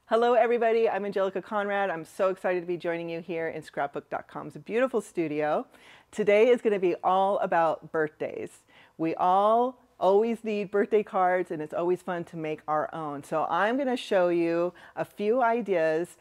Hello everybody, I'm Angelica Conrad. I'm so excited to be joining you here in Scrapbook.com's beautiful studio. Today is going to be all about birthdays. We all always need birthday cards and it's always fun to make our own. So I'm going to show you a few ideas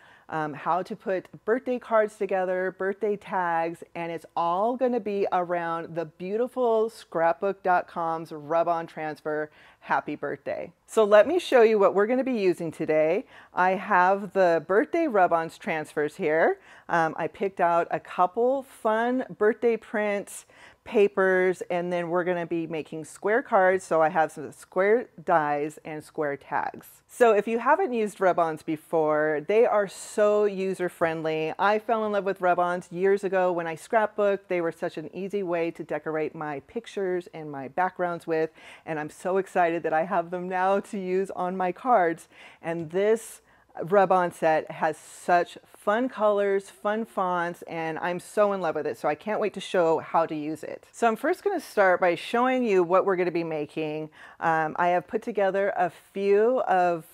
how to put birthday cards together, birthday tags, and it's all going to be around the beautiful Scrapbook.com's rub-on transfer Happy Birthday. So let me show you what we're going to be using today. I have the birthday rub-ons transfers here. I picked out a couple fun birthday prints, papers, and then we're going to be making square cards. So I have some square dies and square tags. So if you haven't used rub-ons before, they are so user-friendly. I fell in love with rub-ons years ago when I scrapbooked. They were such an easy way to decorate my pictures and my backgrounds with, and I'm so excited that I have them now to use on my cards. And this rub-on set has such fun colors, fun fonts, and I'm so in love with it. So I can't wait to show how to use it. So I'm first going to start by showing you what we're going to be making. I have put together a few of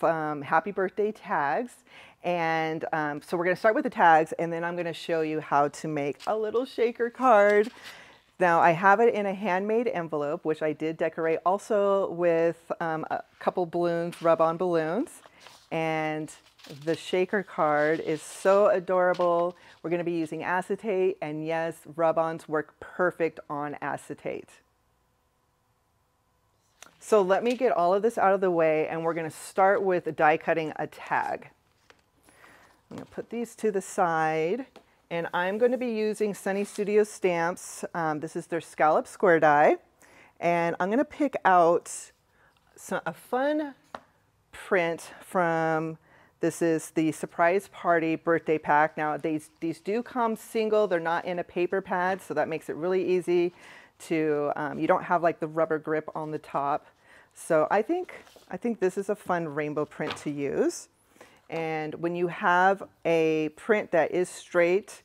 happy birthday tags. And so we're going to start with the tags, and then I'm going to show you how to make a little shaker card. Now I have it in a handmade envelope, which I did decorate also with a couple balloons, rub-on balloons. And the shaker card is so adorable. We're going to be using acetate, and yes, rub-ons work perfect on acetate. So let me get all of this out of the way, and we're going to start with die cutting a tag. I'm going to put these to the side, and I'm going to be using Sunny Studio stamps. This is their scallop square die, and I'm going to pick out a fun print from, this is the Surprise Party birthday pack. Now these do come single, they're not in a paper pad, so that makes it really easy to, you don't have like the rubber grip on the top. So I think this is a fun rainbow print to use. And when you have a print that is straight,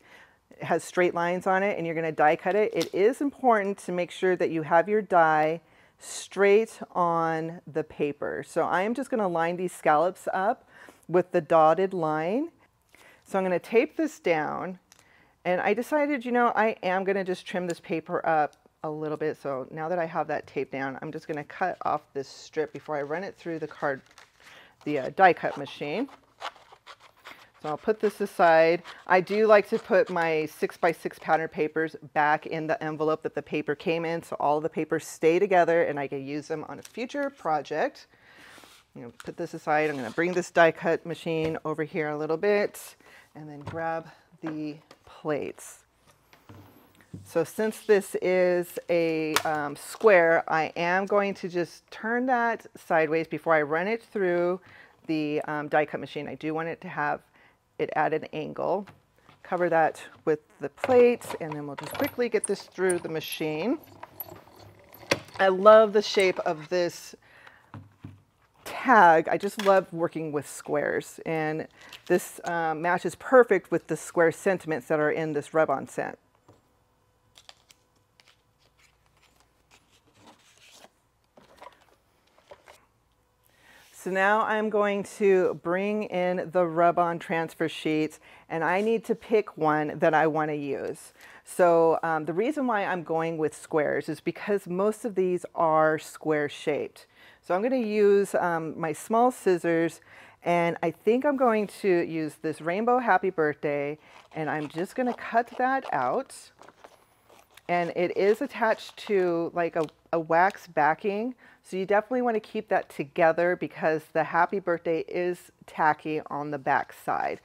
it has straight lines on it, and you're going to die cut it, it is important to make sure that you have your die straight on the paper. So I am just going to line these scallops up with the dotted line. So I'm going to tape this down, and I decided, you know, I am going to just trim this paper up a little bit. So now that I have that taped down, I'm just going to cut off this strip before I run it through the die cut machine. So I'll put this aside. I do like to put my 6x6 pattern papers back in the envelope that the paper came in, so all the papers stay together and I can use them on a future project. I'm going to put this aside. I'm going to bring this die cut machine over here a little bit and then grab the plates. So since this is a square, I am going to just turn that sideways before I run it through the die cut machine. I do want it to have it at an angle. Cover that with the plates, and then we'll just quickly get this through the machine. I love the shape of this tag. I just love working with squares, and this matches perfect with the square sentiments that are in this rub-on set. So now I'm going to bring in the rub-on transfer sheets, and I need to pick one that I want to use. So the reason why I'm going with squares is because most of these are square shaped. So I'm going to use my small scissors, and I think I'm going to use this Rainbow Happy Birthday, and I'm just going to cut that out. And it is attached to like a wax backing. So you definitely want to keep that together because the Happy Birthday is tacky on the back side.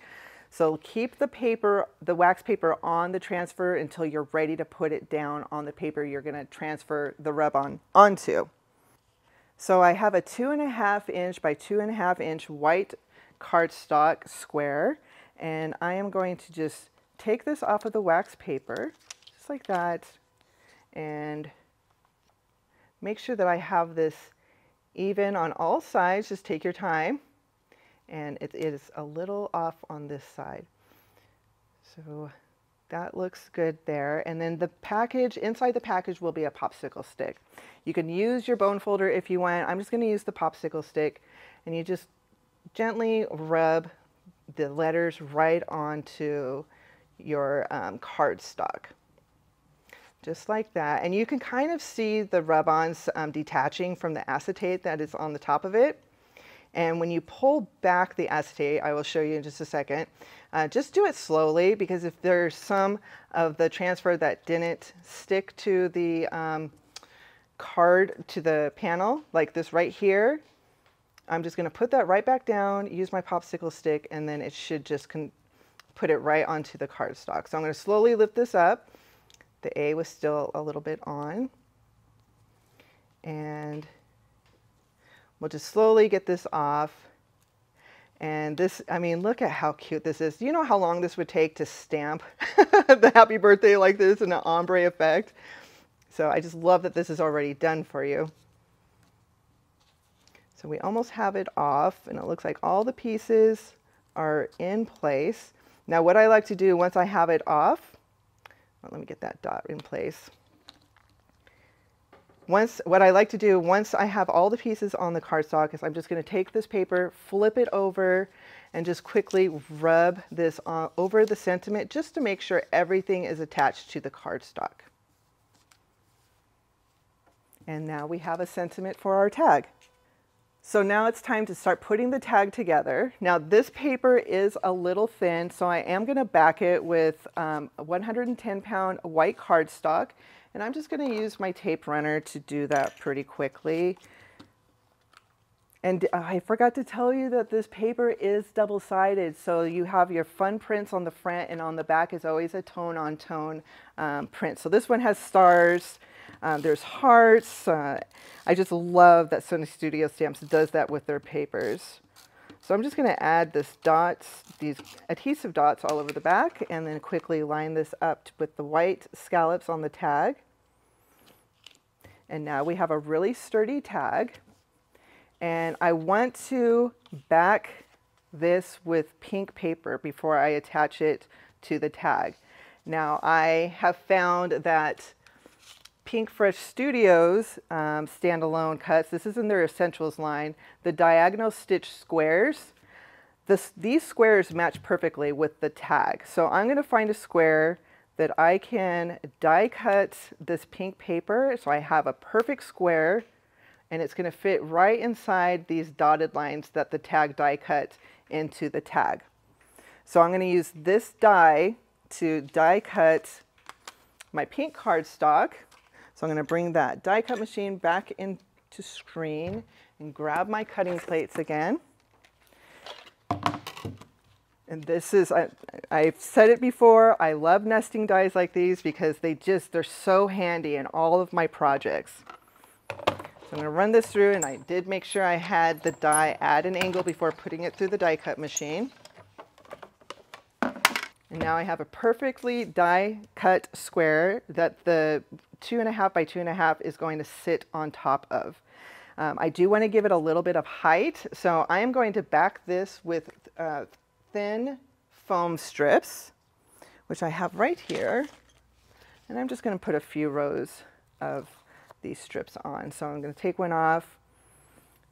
So keep the paper, the wax paper on the transfer until you're ready to put it down on the paper you're going to transfer the rub-on onto. So I have a 2.5 inch by 2.5 inch white cardstock square, and I am going to just take this off of the wax paper, just like that, and make sure that I have this even on all sides. Just take your time, and it is a little off on this side. So that looks good there. And then the package, inside the package will be a popsicle stick. You can use your bone folder if you want. I'm just going to use the popsicle stick, and you just gently rub the letters right onto your cardstock. Just like that. And you can kind of see the rub-ons detaching from the acetate that is on the top of it. And when you pull back the acetate, I will show you in just a second, just do it slowly, because if there's some of the transfer that didn't stick to the card, to the panel, like this right here, I'm just going to put that right back down, use my popsicle stick, and then it should just put it right onto the cardstock. So I'm going to slowly lift this up. The A was still a little bit on. And we'll just slowly get this off. And this, I mean, look at how cute this is. Do you know how long this would take to stamp the happy birthday like this in an ombre effect? So I just love that this is already done for you. So we almost have it off, and it looks like all the pieces are in place. Now what I like to do once I have it off, well, let me get that dot in place. What I like to do once I have all the pieces on the cardstock is I'm just going to take this paper, flip it over, and just quickly rub this over the sentiment just to make sure everything is attached to the cardstock. And now we have a sentiment for our tag. So now it's time to start putting the tag together. Now this paper is a little thin, so I am going to back it with a 110-pound white cardstock, and I'm just going to use my tape runner to do that pretty quickly. And I forgot to tell you that this paper is double-sided, so you have your fun prints on the front, and on the back is always a tone-on-tone print. So this one has stars. There's hearts. I just love that Sony Studio Stamps does that with their papers. So I'm just going to add these adhesive dots all over the back, and then quickly line this up with the white scallops on the tag. And now we have a really sturdy tag. And I want to back this with pink paper before I attach it to the tag. Now I have found that Pink Fresh Studios standalone cuts, this is in their Essentials line, the diagonal stitch squares, these squares match perfectly with the tag. So I'm going to find a square that I can die cut this pink paper, so I have a perfect square, and it's going to fit right inside these dotted lines that the tag die cut into the tag. So I'm going to use this die to die cut my pink cardstock. So I'm going to bring that die cut machine back into screen and grab my cutting plates again. And this is, I've said it before, I love nesting dies like these because they're so handy in all of my projects. So I'm going to run this through, and I did make sure I had the die at an angle before putting it through the die cut machine. And now I have a perfectly die cut square that the 2.5 by 2.5 is going to sit on top of. I do want to give it a little bit of height, so I am going to back this with thin foam strips, which I have right here. And I'm just going to put a few rows of these strips on. So I'm going to take one off.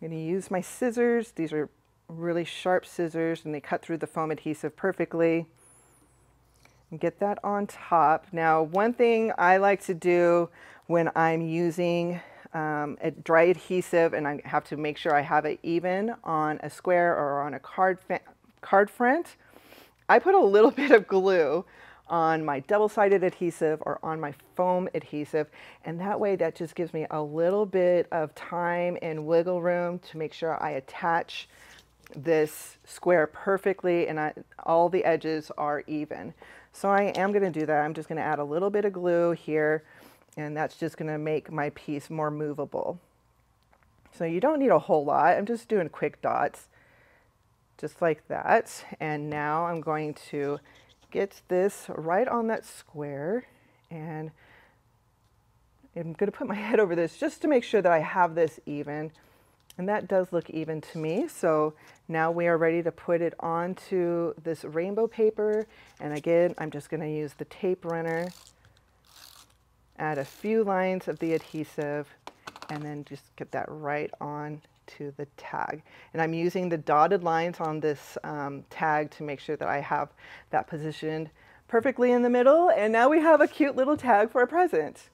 I'm going to use my scissors. These are really sharp scissors, and they cut through the foam adhesive perfectly. And get that on top. Now, one thing I like to do when I'm using a dry adhesive, and I have to make sure I have it even on a square or on a card front, I put a little bit of glue on my double-sided adhesive or on my foam adhesive, and that way that just gives me a little bit of time and wiggle room to make sure I attach this square perfectly and all the edges are even. So I am going to do that. I'm just going to add a little bit of glue here, and that's just going to make my piece more movable. So you don't need a whole lot. I'm just doing quick dots, just like that. And now I'm going to get this right on that square, and I'm going to put my head over this just to make sure that I have this even. And that does look even to me. So now we are ready to put it onto this rainbow paper. And again, I'm just going to use the tape runner, add a few lines of the adhesive, and then just get that right on to the tag. And I'm using the dotted lines on this tag to make sure that I have that positioned perfectly in the middle. And now we have a cute little tag for a present.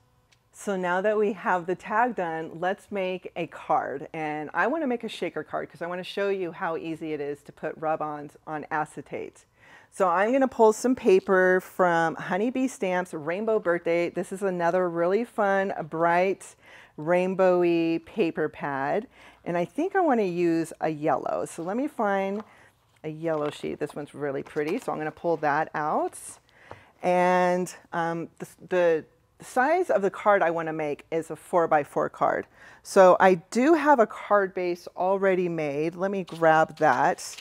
So now that we have the tag done, let's make a card. And I want to make a shaker card because I want to show you how easy it is to put rub-ons on acetate. So I'm going to pull some paper from Honeybee Stamps Rainbow Birthday. This is another really fun, bright, rainbowy paper pad. And I think I want to use a yellow. So let me find a yellow sheet. This one's really pretty. So I'm going to pull that out. And the size of the card I want to make is a 4x4 card. So I do have a card base already made. Let me grab that.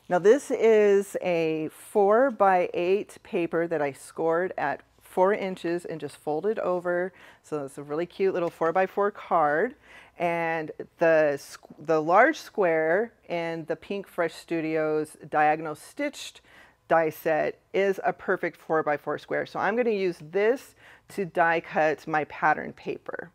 Now this is a 4x8 paper that I scored at 4 inches and just folded over. So it's a really cute little 4x4 card. And the large square in the Pink Fresh Studios diagonal stitched die set is a perfect 4x4 square. So I'm going to use this to die cut my pattern paper.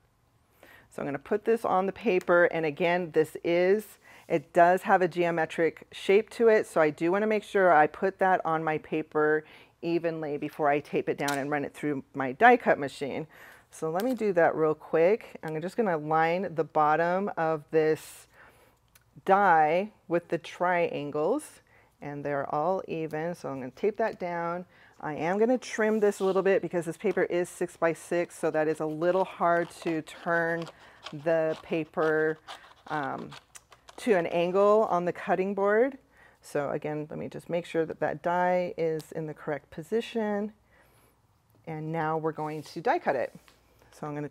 So I'm going to put this on the paper, and again, it does have a geometric shape to it, so I do want to make sure I put that on my paper evenly before I tape it down and run it through my die cut machine. So let me do that real quick. I'm just going to line the bottom of this die with the triangles, and they're all even, so I'm going to tape that down. I am going to trim this a little bit because this paper is 6x6, so that is a little hard to turn the paper to an angle on the cutting board. So again, let me just make sure that that die is in the correct position. And now we're going to die cut it. So I'm going to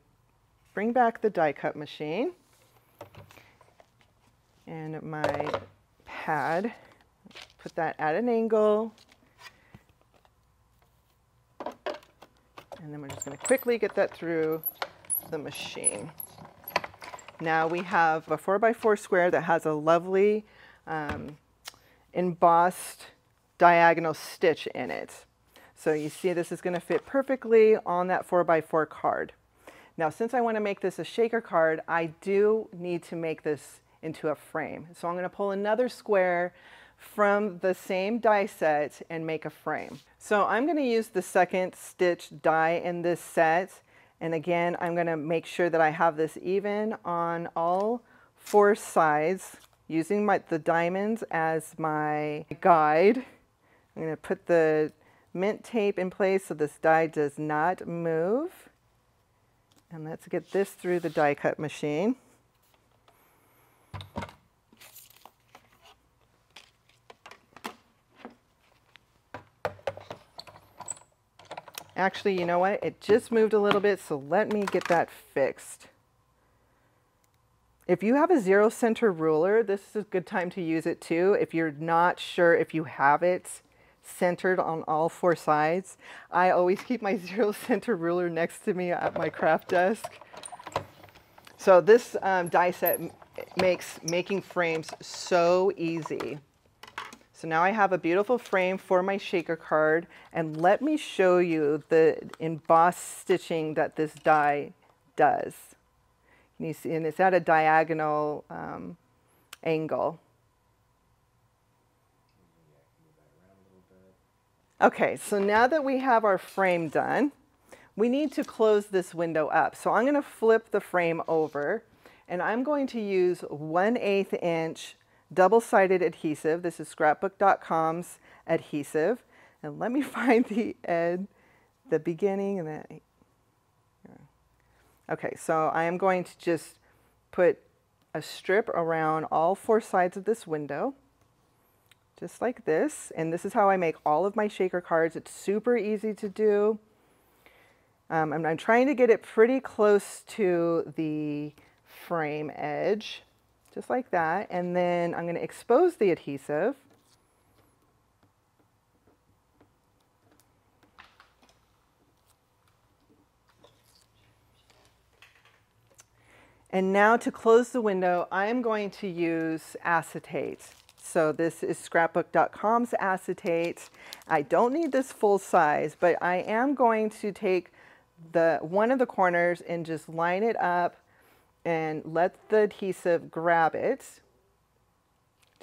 bring back the die cut machine and my pad, put that at an angle. And then we're just going to quickly get that through the machine. Now we have a 4x4 square that has a lovely embossed diagonal stitch in it. So you see this is going to fit perfectly on that 4x4 card. Now since I want to make this a shaker card, I do need to make this into a frame. So I'm going to pull another square from the same die set and make a frame. So I'm going to use the second stitch die in this set, and again I'm going to make sure that I have this even on all 4 sides using the diamonds as my guide. I'm going to put the mint tape in place so this die does not move, and let's get this through the die cut machine. Actually, you know what? It just moved a little bit, so let me get that fixed. If you have a 0 center ruler, this is a good time to use it too. If you're not sure if you have it centered on all 4 sides, I always keep my 0 center ruler next to me at my craft desk. So this die set makes making frames so easy. So now I have a beautiful frame for my shaker card, and let me show you the embossed stitching that this die does. You see, and it's at a diagonal angle. Okay, so now that we have our frame done, we need to close this window up. So I'm going to flip the frame over, and I'm going to use 1/8 inch double-sided adhesive. This is Scrapbook.com's adhesive. And let me find the beginning and the... Okay, so I am going to just put a strip around all 4 sides of this window, just like this. And this is how I make all of my shaker cards. It's super easy to do. I'm trying to get it pretty close to the frame edge, just like that. And then I'm going to expose the adhesive. And now to close the window, I'm going to use acetate. So this is Scrapbook.com's acetate. I don't need this full size, but I am going to take one of the corners and just line it up and let the adhesive grab it,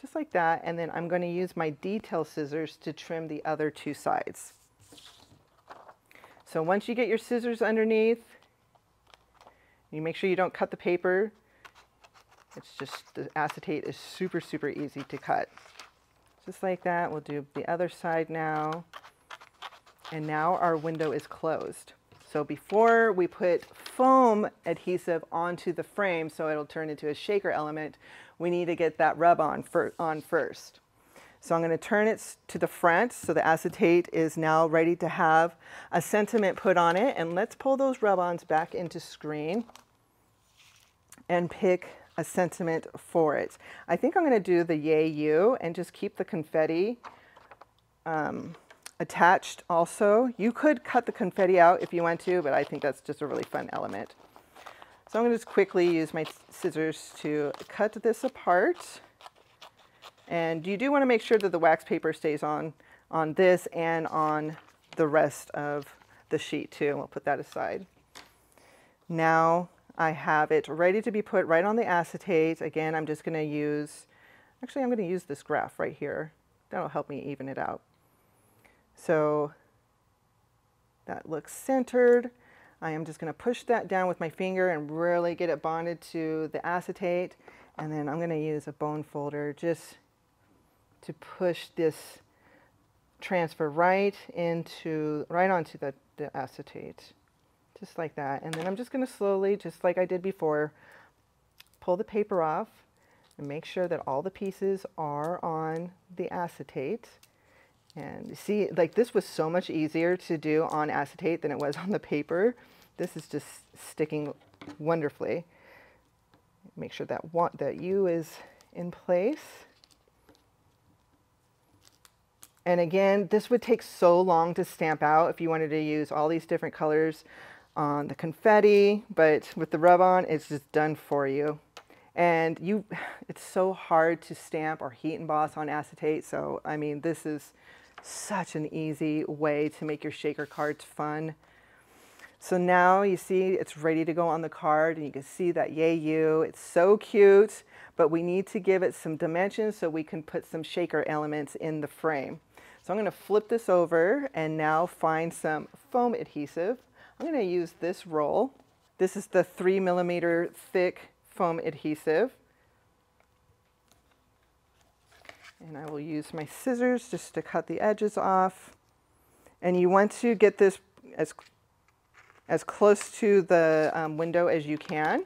just like that. And then I'm going to use my detail scissors to trim the other two sides. So once you get your scissors underneath, you make sure you don't cut the paper. It's just, the acetate is super, super easy to cut. Just like that. We'll do the other side now. And now our window is closed. So before we put foam adhesive onto the frame so it'll turn into a shaker element, we need to get that rub on first. So I'm going to turn it to the front so the acetate is now ready to have a sentiment put on it. And let's pull those rub-ons back into screen and pick a sentiment for it. I think I'm going to do the Yay You and just keep the confetti attached also. You could cut the confetti out if you want to, but I think that's just a really fun element. So I'm going to just quickly use my scissors to cut this apart. And you do want to make sure that the wax paper stays on this and on the rest of the sheet too. We'll put that aside. Now I have it ready to be put right on the acetate. Again, I'm just going to use, actually I'm going to use this graph right here. That'll help me even it out. So that looks centered. I am just going to push that down with my finger and really get it bonded to the acetate. And then I'm going to use a bone folder just to push this transfer right onto the acetate, just like that. And then I'm just going to slowly, just like I did before, pull the paper off and make sure that all the pieces are on the acetate. And you see, like, this was so much easier to do on acetate than it was on the paper. This is just sticking wonderfully. Make sure that that U is in place. And again, this would take so long to stamp out if you wanted to use all these different colors on the confetti, but with the rub-on, it's just done for you. And it's so hard to stamp or heat emboss on acetate. So, I mean, this is such an easy way to make your shaker cards fun. So now you see it's ready to go on the card, and you can see that Yay You. It's so cute, but we need to give it some dimensions so we can put some shaker elements in the frame. So I'm going to flip this over and now find some foam adhesive. I'm going to use this roll. This is the 3mm thick foam adhesive. And I will use my scissors just to cut the edges off. And you want to get this as close to the window as you can.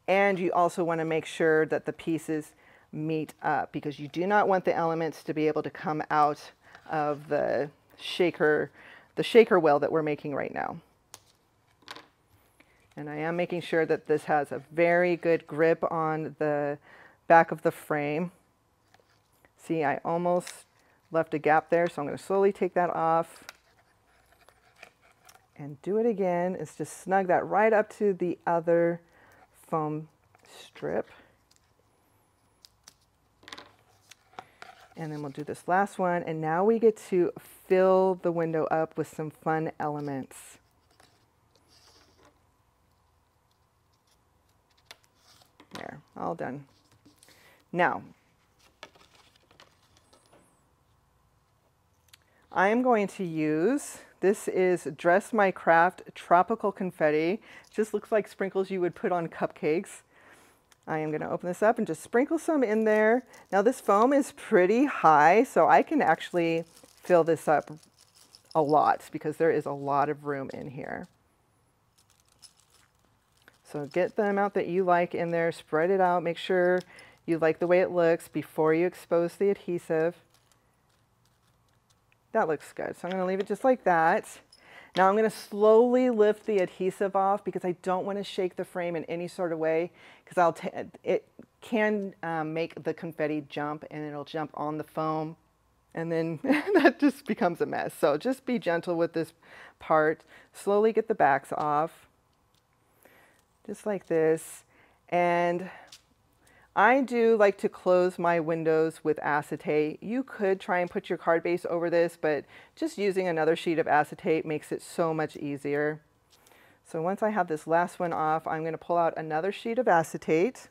And you also want to make sure that the pieces meet up, because you do not want the elements to be able to come out of the shaker well that we're making right now. And I am making sure that this has a very good grip on the back of the frame. See, I almost left a gap there, so I'm going to slowly take that off and do it again. It's just snug that right up to the other foam strip. And then we'll do this last one, and now we get to fill the window up with some fun elements. There, all done. Now, I am going to use, this is Dress My Craft Tropical Confetti. Just looks like sprinkles you would put on cupcakes. I am going to open this up and just sprinkle some in there. Now this foam is pretty high, so I can actually fill this up a lot because there is a lot of room in here. So get the amount that you like in there, spread it out, make sure you like the way it looks before you expose the adhesive. That looks good. So I'm going to leave it just like that. Now I'm going to slowly lift the adhesive off because I don't want to shake the frame in any sort of way, because it can make the confetti jump, and it'll jump on the foam, and then that just becomes a mess. So just be gentle with this part. Slowly get the backs off, just like this. And I do like to close my windows with acetate. You could try and put your card base over this, but just using another sheet of acetate makes it so much easier. So once I have this last one off, I'm going to pull out another sheet of acetate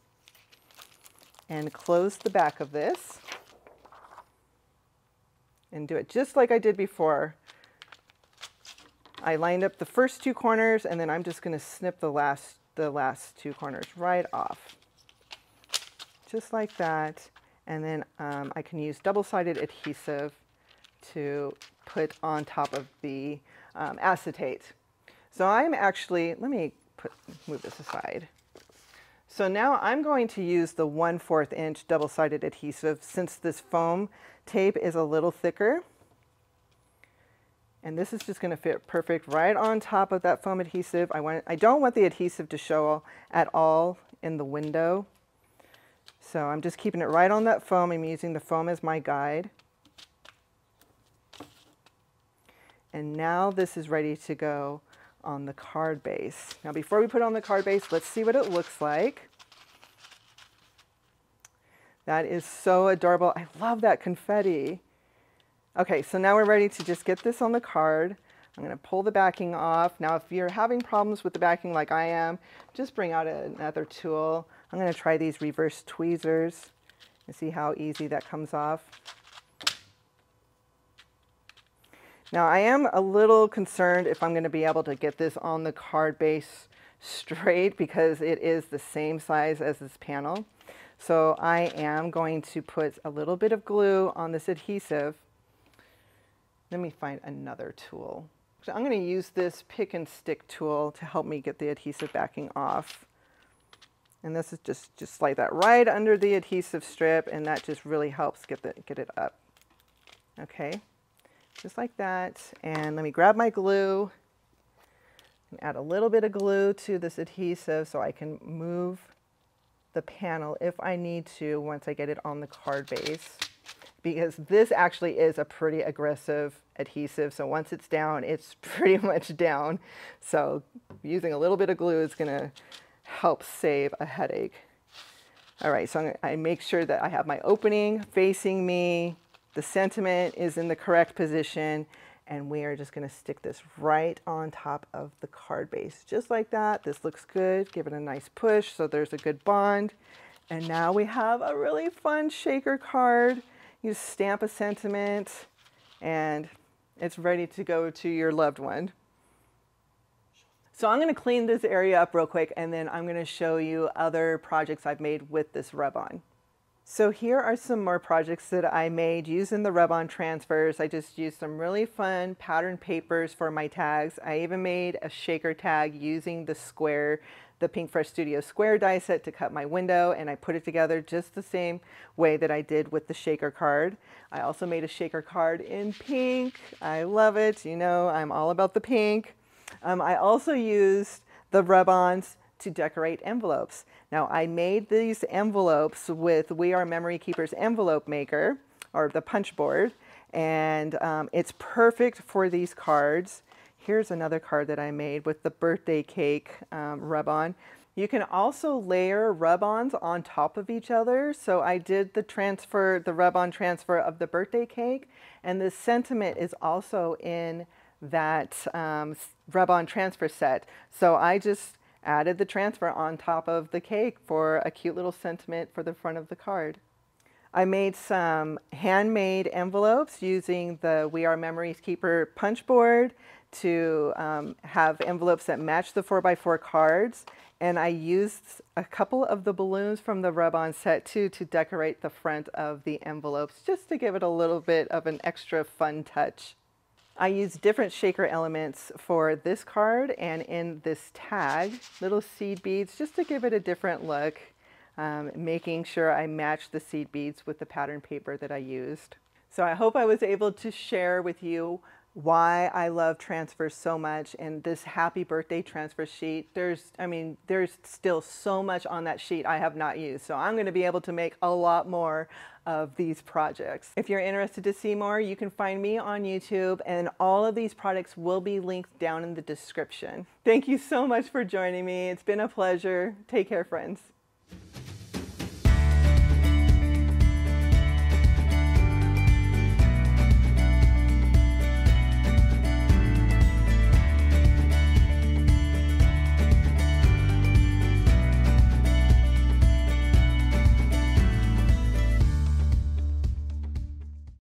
and close the back of this and do it just like I did before. I lined up the first two corners, and then I'm just going to snip the last two corners right off. Just like that. And then I can use double-sided adhesive to put on top of the acetate. So I'm actually, let me move this aside. So now I'm going to use the 1/4 inch double-sided adhesive since this foam tape is a little thicker. And this is just going to fit perfect right on top of that foam adhesive. I don't want the adhesive to show at all in the window. So I'm just keeping it right on that foam. I'm using the foam as my guide. And now this is ready to go on the card base. Now before we put it on the card base, let's see what it looks like. That is so adorable. I love that confetti. Okay, so now we're ready to just get this on the card. I'm going to pull the backing off. Now if you're having problems with the backing like I am, just bring out another tool. I'm going to try these reverse tweezers and see how easy that comes off. Now I am a little concerned if I'm going to be able to get this on the card base straight because it is the same size as this panel. So I am going to put a little bit of glue on this adhesive. Let me find another tool. So I'm going to use this pick and stick tool to help me get the adhesive backing off. And this is just slide that right under the adhesive strip, and that just really helps get it up. Okay, just like that. And let me grab my glue and add a little bit of glue to this adhesive so I can move the panel if I need to once I get it on the card base. Because this actually is a pretty aggressive adhesive. So once it's down, it's pretty much down. So using a little bit of glue is going to help save a headache. All right, so I make sure that I have my opening facing me. The sentiment is in the correct position. And we are just going to stick this right on top of the card base. Just like that. This looks good. Give it a nice push so there's a good bond. And now we have a really fun shaker card. You stamp a sentiment and it's ready to go to your loved one. So I'm going to clean this area up real quick, and then I'm going to show you other projects I've made with this rub-on. So here are some more projects that I made using the rub-on transfers. I just used some really fun pattern papers for my tags. I even made a shaker tag using the Pink Fresh Studio square die set to cut my window, and I put it together just the same way that I did with the shaker card. I also made a shaker card in pink. I love it. You know, I'm all about the pink. I also used the rub-ons to decorate envelopes. Now I made these envelopes with We Are Memory Keepers envelope maker, or the punch board, and it's perfect for these cards. Here's another card that I made with the birthday cake rub-on. You can also layer rub-ons on top of each other. So I did the rub-on transfer of the birthday cake, and the sentiment is also in that rub-on transfer set. So I just added the transfer on top of the cake for a cute little sentiment for the front of the card. I made some handmade envelopes using the We Are Memory Keeper punch board to have envelopes that match the 4x4 cards. And I used a couple of the balloons from the rub-on set too to decorate the front of the envelopes, just to give it a little bit of an extra fun touch. I used different shaker elements for this card and in this tag, little seed beads, just to give it a different look, making sure I matched the seed beads with the pattern paper that I used. So I hope I was able to share with you why I love transfers so much, and this happy birthday transfer sheet. There's still so much on that sheet I have not used, so I'm going to be able to make a lot more of these projects. If you're interested to see more, you can find me on YouTube, and all of these products will be linked down in the description. Thank you so much for joining me. It's been a pleasure. Take care, friends.